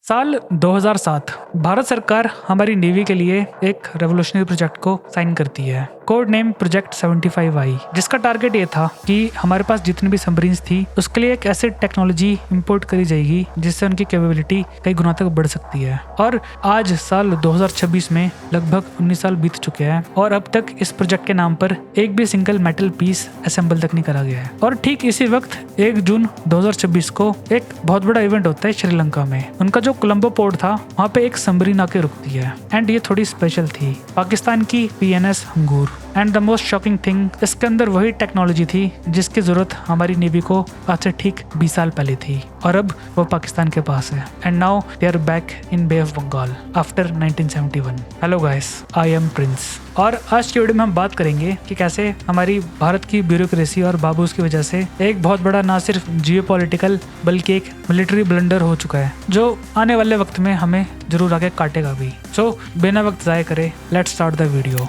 साल 2007 भारत सरकार हमारी नेवी के लिए एक रेवोल्यूशनरी प्रोजेक्ट को साइन करती है, कोड नेम प्रोजेक्ट 75I, जिसका टारगेट ये था कि हमारे पास जितनी भी सबमरीन्स थी उसके लिए एक ऐसी टेक्नोलॉजी इंपोर्ट करी जाएगी जिससे उनकी कैपेबिलिटी कई गुना तक बढ़ सकती है। और आज साल 2026 में लगभग 19 साल बीत चुके हैं और अब तक इस प्रोजेक्ट के नाम पर एक भी सिंगल मेटल पीस असेंबल तक नहीं करा गया है। और ठीक इसी वक्त 1 जून 2026 को एक बहुत बड़ा इवेंट होता है श्रीलंका में। उनका जो कोलंबो पोर्ट था वहाँ पे एक सबमरीन आके रुकती है एंड ये थोड़ी स्पेशल थी, पाकिस्तान की PNS Hangor. And the most shocking thing, इसके अंदर वही टेक्नोलॉजी थी जिसकी जरूरत हमारी नेवी को आज से ठीक 20 साल पहले थी और अब वो पाकिस्तान के पास है। And now they are back in Bay of Bengal after 1971। Hello guys, I am Prince और आज की वीडियो में हम बात करेंगे कि कैसे हमारी भारत की ब्यूरोक्रेसी और बाबूस की वजह से एक बहुत बड़ा ना सिर्फ जियोपॉलिटिकल बल्कि एक मिलिट्री ब्लंडर हो चुका है जो आने वाले वक्त में हमें जरूर आके काटेगा भी। सो बिना वक्त ज़ाय करे लेट्स स्टार्ट द वीडियो।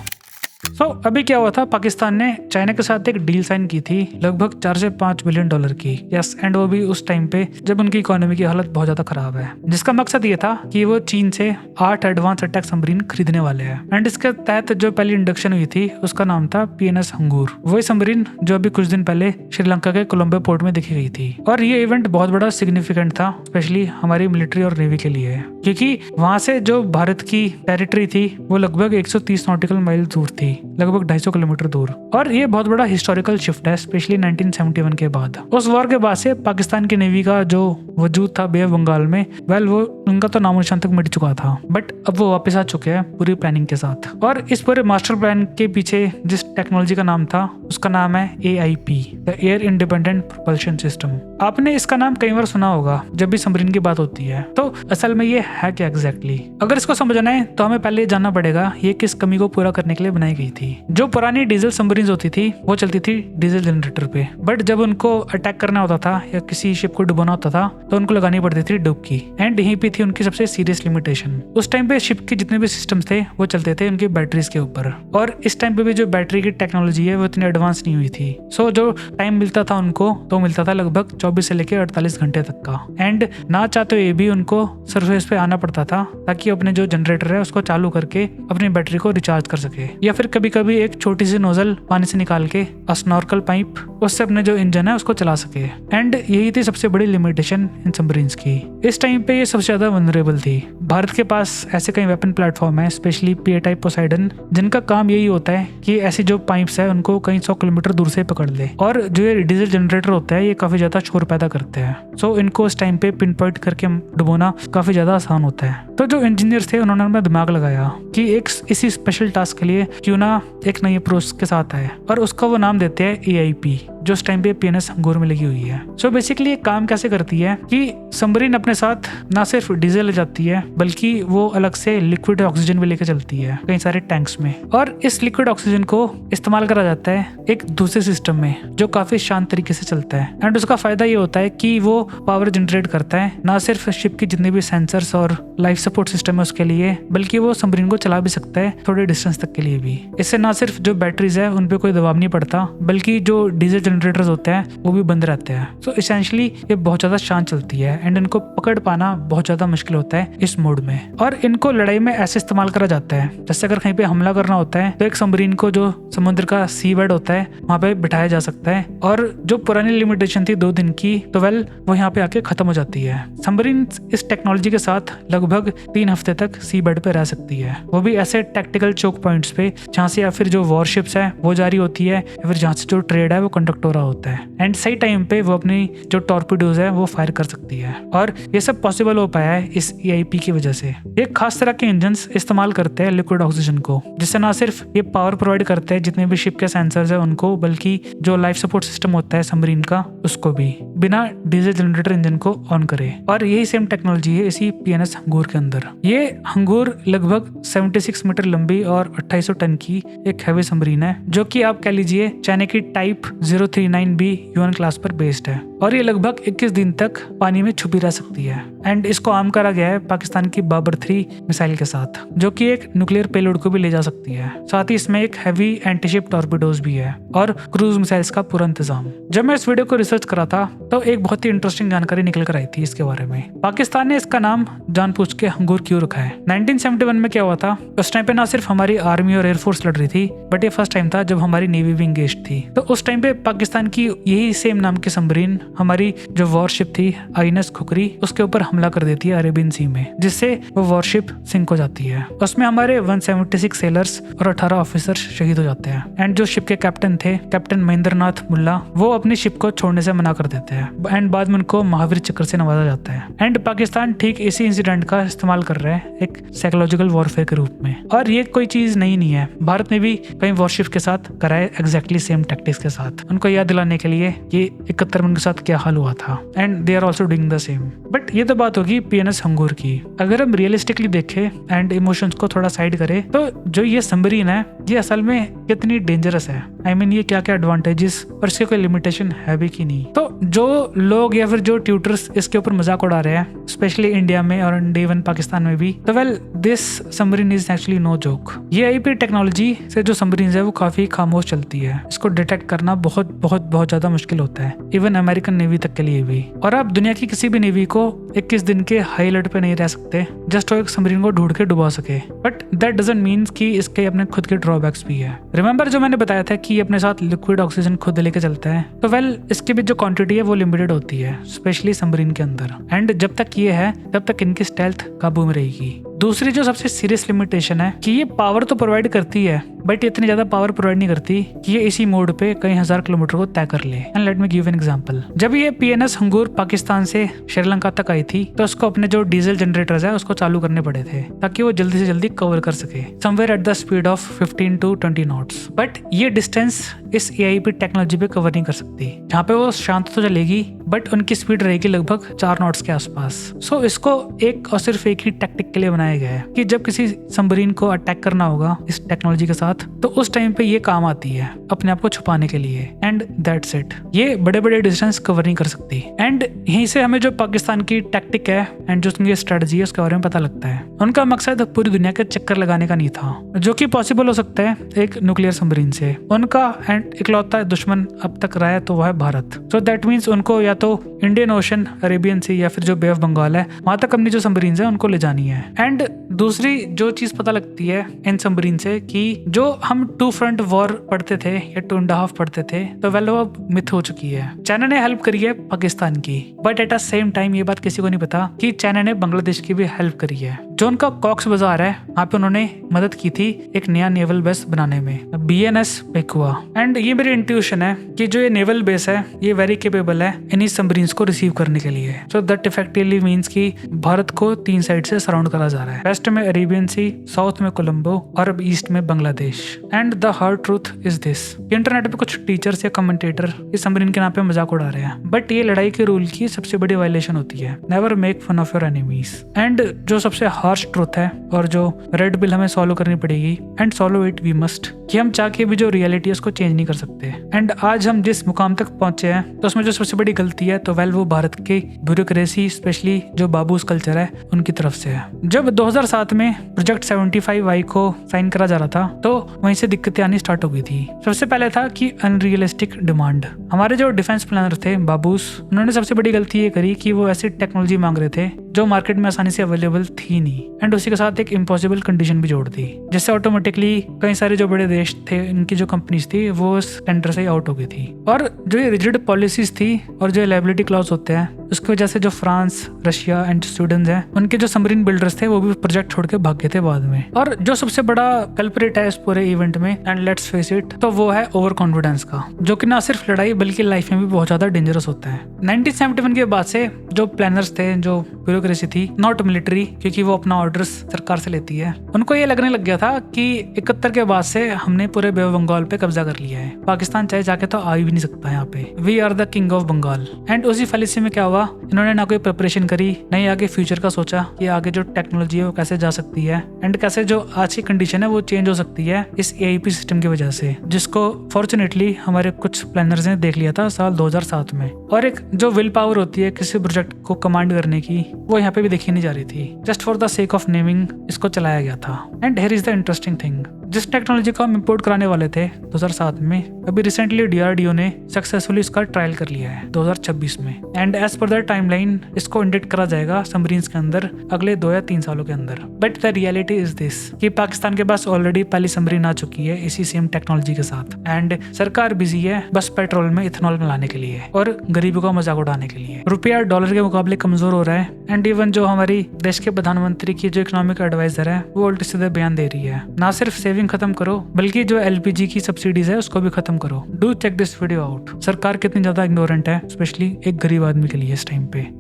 अभी क्या हुआ था, पाकिस्तान ने चाइना के साथ एक डील साइन की थी लगभग 4 से 5 बिलियन डॉलर की। यस, एंड वो भी उस टाइम पे जब उनकी इकोनॉमी की हालत बहुत ज्यादा खराब है, जिसका मकसद ये था कि वो चीन से 8 एडवांस अटैक सबमरीन खरीदने वाले हैं। एंड इसके तहत जो पहली इंडक्शन हुई थी उसका नाम था PNS हंगूर, वही सबमरीन जो अभी कुछ दिन पहले श्रीलंका के कोलंबो पोर्ट में देखी गई थी। और ये इवेंट बहुत बड़ा सिग्निफिकेंट था, स्पेशली हमारी मिलिट्री और नेवी के लिए, क्योंकि वहां से जो भारत की टेरिटरी थी वो लगभग 130 नॉटिकल माइल दूर थी, लगभग 250 किलोमीटर दूर। और ये बहुत बड़ा हिस्टोरिकल शिफ्ट है, स्पेशली 1971 के बाद। उस वॉर के बाद से पाकिस्तान की नेवी का जो वजूद था बे ऑफ बंगाल में, वो उनका तो नामो निशान तक मिट चुका था, बट अब वो वापस आ चुके हैं पूरी प्लानिंग के साथ। और इस पूरे मास्टर प्लान के पीछे जिस टेक्नोलॉजी का नाम था उसका नाम है AIP, the air independent propulsion system. आपने इसका नाम कई बार सुना होगा जब भी सबमरीन की बात होती है। तो असल में ये है क्या एग्जैक्टली? अगर इसको समझना है तो हमें पहले जानना पड़ेगा ये किस कमी को पूरा करने के लिए बनाई गई थी। जो पुरानी डीजल सबमरीन होती थी वो चलती थी डीजल जनरेटर पे, बट जब उनको अटैक करना होता था या किसी शिप को डुबाना होता था तो उनको लगानी पड़ती थी डुबकी। एंड यहीं पे थी उनकी सबसे सीरियस लिमिटेशन। उस टाइम पे शिप के जितने भी सिस्टम्स थे वो चलते थे उनकी बैटरीज के ऊपर, और इस टाइम पे भी जो बैटरी की टेक्नोलॉजी है वो इतनी एडवांस नहीं हुई थी। सो जो टाइम मिलता था उनको तो मिलता था लगभग 24 से लेकर 48 घंटे तक का। एंड ना चाहते हुए भी उनको सरफेस पे आना पड़ता था ताकि अपने जो जनरेटर है उसको चालू करके अपनी बैटरी को रिचार्ज कर सके, या फिर कभी कभी एक छोटी सी नोजल पानी से निकाल के स्नॉर्कल पाइप उससे अपने जो इंजन है उसको चला सके। एंड यही थी सबसे बड़ी लिमिटेशन इन सबमरीन्स की। इस टाइम पे ये सबसे ज्यादा वनरेबल थी। भारत के पास ऐसे कई वेपन प्लेटफॉर्म है, स्पेशली PA टाइप पोसाइडन, जिनका काम यही होता है कि ऐसी जो पाइप्स है उनको कई 100 किलोमीटर दूर से पकड़ ले। और जो ये डीजल जनरेटर होता है ये काफी ज्यादा शोर पैदा करते हैं, सो इनको उस टाइम पे पिन पॉइंट करके डुबोना काफी ज्यादा आसान होता है। तो जो इंजीनियर्स थे उन्होंने अपना दिमाग लगाया कि एक इसी स्पेशल टास्क के लिए क्यों ना एक नई अप्रोच के साथ आए, और उसका वो नाम देते हैं AIP, जो उस टाइम पे PNS हंगूर में लगी हुई है। सो बेसिकली ये काम कैसे करती है कि सबमरीन अपने साथ ना सिर्फ डीजल ले जाती है बल्कि वो अलग से लिक्विड ऑक्सीजन भी लेकर चलती है कई सारे टैंक्स में, और इस लिक्विड ऑक्सीजन को इस्तेमाल करा जाता है एक दूसरे सिस्टम में जो काफी शांत तरीके से चलता है। एंड उसका फायदा ये होता है कि वो पावर जनरेट करता है ना सिर्फ शिप की जितने भी सेंसर्स और लाइफ सपोर्ट सिस्टम है उसके लिए, बल्कि वो सबमरीन को चला भी सकता है थोड़े डिस्टेंस तक के लिए भी। इससे ना सिर्फ जो बैटरीज है उन पे कोई दबाव नहीं पड़ता बल्कि जो डीजल जनरेटर्स होते हैं वो भी बंद रहते हैं। सो इसेंशियली ये बहुत ज्यादा शांत चलती है एंड इनको पकड़ पाना बहुत ज्यादा मुश्किल होता है इस मोड में। और इनको लड़ाई में ऐसे इस्तेमाल करा जाता है जैसे अगर कहीं पे हमला करना होता है तो एक सबमरीन को जो समुद्र का सी बेड होता है वहाँ पे बिठाया जा सकता है, और जो पुरानी लिमिटेशन थी 2 दिन की तो वो यहाँ पे आके खत्म हो जाती है। सबमरीन इस टेक्नोलॉजी के साथ लगभग 3 हफ्ते तक सी बेड पे रह सकती है, वो भी ऐसे टैक्टिकल चोक पॉइंट्स पे जहाँ से या फिर जो वॉरशिप्स है वो जारी होती है या फिर जहाँ से जो ट्रेड है वो कंडक्ट हो रहा होता है। एंड सही टाइम पे वो अपनी जो टॉर्पीडोज है वो फायर कर सकती है, और ये सब पॉसिबल हो पाया है इस AIP की वजह से। एक खास तरह के इंजन्स इस्तेमाल करते हैं लिक्विड ऑक्सीजन को, जिससे ना सिर्फ ये पावर प्रोवाइड करते हैं जितने भी शिप के सेंसर्स है उनको, बल्कि जो लाइफ सपोर्ट सिस्टम होता है सबमरीन का उसको भी बिना डीजल जनरेटर इंजन को ऑन करे। और यही सेम टेक्नोलॉजी है इसी PNS हंगूर के अंदर। ये हंगूर लगभग 76 मीटर लंबी और 2800 टन की एक हैवी सबमरीन है, जो कि आप कह लीजिए चाइना की टाइप 039B UN क्लास पर बेस्ड है, और ये लगभग 21 दिन तक पानी में छुपी रह सकती है। एंड इसको आर्म करा गया है पाकिस्तान की बाबर 3 मिसाइल के साथ, जो कि एक न्यूक्लियर पेलोड को भी ले जा सकती है। साथ ही इसमें एक हैवी एंटीशिप टॉर्पीडोज भी है और क्रूज मिसाइल्स का पूरा इंतजाम। जब मैं इस वीडियो को रिसर्च करा था तो एक बहुत ही इंटरेस्टिंग जानकारी निकल कर आई थी इसके बारे में। पाकिस्तान ने इसका नाम जानबूझ के हंगूर क्यों रखा है? 1971 में क्या हुआ था, उस टाइम पे ना सिर्फ हमारी आर्मी और एयरफोर्स लड़ रही थी, बट ये फर्स्ट टाइम था जब हमारी नेवी भी इंगेज थी। तो उस टाइम पे पाकिस्तान की यही सेम नाम की सबमरीन हमारी जो वॉरशिप थी INS खुकरी, उसके ऊपर हमला कर देती है अरेबियन सी में, जिससे वो वॉरशिप सिंक हो जाती है। उसमें हमारे 176 सेलर्स और 18 ऑफिसर्स शहीद हो जाते हैं। एंड जो शिप के कैप्टन थे, कैप्टन महेंद्र नाथ मुल्ला, वो अपनी शिप को छोड़ने से मना कर देते हैं एंड बाद में उनको महावीर चक्र से नवाजा जाता है। एंड पाकिस्तान ठीक इसी इंसिडेंट का इस्तेमाल कर रहा है एक साइकोलॉजिकल वॉरफेयर के रूप में। और ये कोई चीज नई नहीं है, भारत ने भी कई वॉरशिप के साथ करा है एग्जैक्टली सेम टैक्टिक्स के साथ, उनको याद दिलाने के लिए कि 71 में उनके साथ क्या हाल हुआ था। And they are also doing the same. But ये तो बात होगी PNS हंगूर की। अगर हम रियलिस्टिकली देखें एंड इमोशंस को थोड़ा साइड करें, तो जो ये सबमरीन है ये असल में कितनी डेंजरस है। आई मीन ये क्या क्या एडवांटेजेस और इसके कोई लिमिटेशन है भी कि नहीं। तो जो लोग या फिर जो ट्यूटर्स इसके ऊपर मजाक उड़ा रहे हैं, स्पेशली इंडिया में और इवन पाकिस्तान में भी, तो well this submarine is actually no joke. ये IP टेक्नोलॉजी से जो सबमरीन है वो काफी खामोश चलती है। इसको डिटेक्ट करना बहुत बहुत बहुत ज्यादा मुश्किल होता है, इवन अमेरिकन नेवी तक के लिए भी। और आप दुनिया की किसी भी नेवी को 21 दिन के हाई अलर्ट पे नहीं रह सकते जस्ट वो एक सबमरीन को ढूंढ के डुबा सके। बट दैट डजंट मीन कि इसके अपने खुद के ड्रॉबैक्स भी है। रिमेंबर जो मैंने बताया था कि ये अपने साथ लिक्विड ऑक्सीजन खुद लेके चलता है, तो वेल इसकी भी जो क्वांटिटी है वो लिमिटेड होती है, स्पेशली सबमरीन के अंदर। एंड जब तक ये है तब तक इनकी स्टेल्थ काबू में रहेगी। दूसरी जो सबसे सीरियस लिमिटेशन है कि ये पावर तो प्रोवाइड करती है, बट इतनी ज्यादा पावर प्रोवाइड नहीं करती कि ये इसी मोड पे कई हजार किलोमीटर को तय कर ले। And let me give an example. जब ये PNS हंगूर पाकिस्तान से श्रीलंका तक आई थी, तो उसको अपने जो डीजल जनरेटर्स है उसको चालू करने पड़े थे ताकि वो जल्दी से जल्दी कवर कर सके, somewhere at the speed of 15 to 20 knots. But ये डिस्टेंस इस AIP टेक्नोलॉजी पे कवर नहीं कर सकती। जहाँ पे वो शांत तो चलेगी, बट उनकी स्पीड रहेगी लगभग 4 नॉट्स के आसपास। सो इसको एक और सिर्फ एक ही टैक्टिक के लिए बनाया गया है कि जब किसी सबमरीन को अटैक करना होगा इस टेक्नोलॉजी के साथ, तो उस टाइम पे ये काम आती है अपने आप को छुपाने के लिए। And that's it. ये बड़े बड़े डिस्टेंस कवर नहीं कर सकती। एंड यहीं से हमें जो पाकिस्तान की टैक्टिक है एंड जो उनकी स्ट्रेटजी है उसके बारे में पता लगता है। उनका मकसद पूरी दुनिया के चक्कर लगाने का नहीं था, जो कि पॉसिबल हो सकता है एक न्यूक्लियर सबमरीन से। उनका एंड इकलौता दुश्मन अब तक रहा है तो वह है भारत। सो दैट मीन्स उनको या तो इंडियन ओशन, अरेबियन सी या फिर जो बे ऑफ बंगाल है वहां तक अपनी जो सबमरीन है उनको ले जानी है। एंड दूसरी जो चीज पता लगती है इन सबमरीन से कि जो हम 2 फ्रंट वॉर पढ़ते थे या 2.5 पढ़ते थे, तो वेल वो मिथ हो चुकी है। चाइना ने हेल्प करी है पाकिस्तान की, but at the same time ये बात किसी को नहीं पता कि चाइना ने बांग्लादेश की भी हेल्प करी है। जो उनका कॉक्स बाजार है वहाँ पे उन्होंने मदद की थी एक नया नेवल बेस बनाने में, BNS पेकुआ। एंड ये मेरी इंट्यूशन है कि जो ये नेवल बेस है ये वेरी केपेबल है इन्हीं सबमरीन्स को रिसीव करने के लिए। सो दैट इफेक्टिवली मीन्स कि भारत को 3 साइड से सराउंड करा जा रहा है। वेस्ट में अरेबियन सी, साउथ में कोलंबो और अब ईस्ट में Bangladesh. And the hard truth is this, internet पे कुछ टीचर्स या कमेंटेटर इस सबमरीन के नाम पे मजाक उड़ा रहे हैं, बट ये लड़ाई के रूल की सबसे बड़ी वायलेशन होती है। Never make fun of your enemies. And जो सबसे हार्श ट्रूथ है और जो रेड बिल हमें सॉल्व करनी पड़ेगी, and solve it we must, कि हम चाह के भी जो रियलिटी है उसको चेंज नहीं कर सकते। एंड आज हम जिस मुकाम तक पहुंचे हैं तो उसमें जो सबसे बड़ी गलती है तो वेल वो भारत की ब्यूरोक्रेसी, स्पेशली जो बाबूस कल्चर है उनकी तरफ से है। जब 2007 में प्रोजेक्ट 75I को साइन करा जा रहा था तो वहीं से दिक्कतें आनी स्टार्ट हो गई थी। सबसे पहले था कि अनरियलिस्टिक डिमांड। हमारे जो डिफेंस प्लानर थे बाबूस, उन्होंने सबसे बड़ी गलती ये करी कि वो ऐसी टेक्नोलॉजी मांग रहे थे जो मार्केट में आसानी से अवेलेबल थी नहीं, एंड उसी के साथ एक इम्पॉसिबल कंडीशन भी जोड़ दी, जिससे ऑटोमेटिकली कई सारे जो बड़े देश थे इनकी जो कंपनीज थी वो इस टेंडर से आउट हो गई थी। और जो ये रिजिड पॉलिसीज थी और जो लायबिलिटी क्लॉज होते हैं उसकी वजह से जो फ्रांस, रशिया एंड स्वीडन है उनके जो सबमरीन बिल्डर्स थे वो भी प्रोजेक्ट छोड़ के भाग गए थे बाद में। और जो सबसे बड़ा कल्प्रिट है इस पूरे इवेंट में, एंड लेट्स फेस इट, तो वो है ओवर कॉन्फिडेंस का, जो कि ना सिर्फ लड़ाई बल्कि लाइफ में भी बहुत ज्यादा डेंजरस होता है। 1971 के बाद से जो प्लानर्स थे, जो ब्यूरोक्रेसी थी, नॉट मिलिट्री, क्योंकि वो अपना ऑर्डर्स सरकार से लेती है, उनको ये लगने लग गया था कि 71 के बाद से हमने पूरे बे ऑफ बंगाल पे कब्जा कर लिया है, पाकिस्तान चाहे जाके तो आ भी नहीं सकता यहाँ पे, we are the king of Bengal. And उसी फैलिसी में क्या हुआ, इन्होंने ना कोई प्रिपरेशन करी, नहीं आगे फ्यूचर का सोचा कि आगे जो टेक्नोलॉजी है वो कैसे जा सकती है, एंड कैसे जो आज की कंडीशन है वो चेंज हो सकती है इस AIP सिस्टम की वजह से, जिसको फॉर्चुनेटली हमारे कुछ प्लानर्स ने देख लिया था साल 2007 में। और एक जो विल पावर होती है किसी प्रोजेक्ट को कमांड करने की, वो यहाँ पे भी देखी नहीं जा रही थी, just for the sake of naming इसको चलाया गया था। And here is the interesting thing, जिस टेक्नोलॉजी को हम इंपोर्ट कराने वाले थे 2007 में, अभी रिसेंटली DRDO ने सक्सेसफुली इसका ट्रायल कर लिया है 2026 में। And as per the timeline इसको इंजेक्ट करा जाएगा सबमरीन्स के अंदर अगले 2 या 3 सालों के अंदर। But the reality is this कि पाकिस्तान के पास ऑलरेडी पहली सबमरीन आ चुकी है इसी सेम टेक्नोलॉजी के साथ, एंड सरकार बिजी है बस पेट्रोल में इथेनॉल मिलाने के लिए और गरीबों का मजाक उड़ाने के लिए। रुपया डॉलर के मुकाबले कमजोर हो रहा है, एंड इवन जो हमारी देश के प्रधानमंत्री की जो इकोनॉमिक एडवाइजर है वो उल्टे सीधे बयान दे रही है, ना सिर्फ सेविंग खत्म करो बल्कि जो LPG की सब्सिडीज है उसको भी खत्म करो। Do check this video out. सरकार कितनी ज्यादा इग्नोरेंट है, स्पेशली एक गरीब आदमी के लिए इस टाइम पे।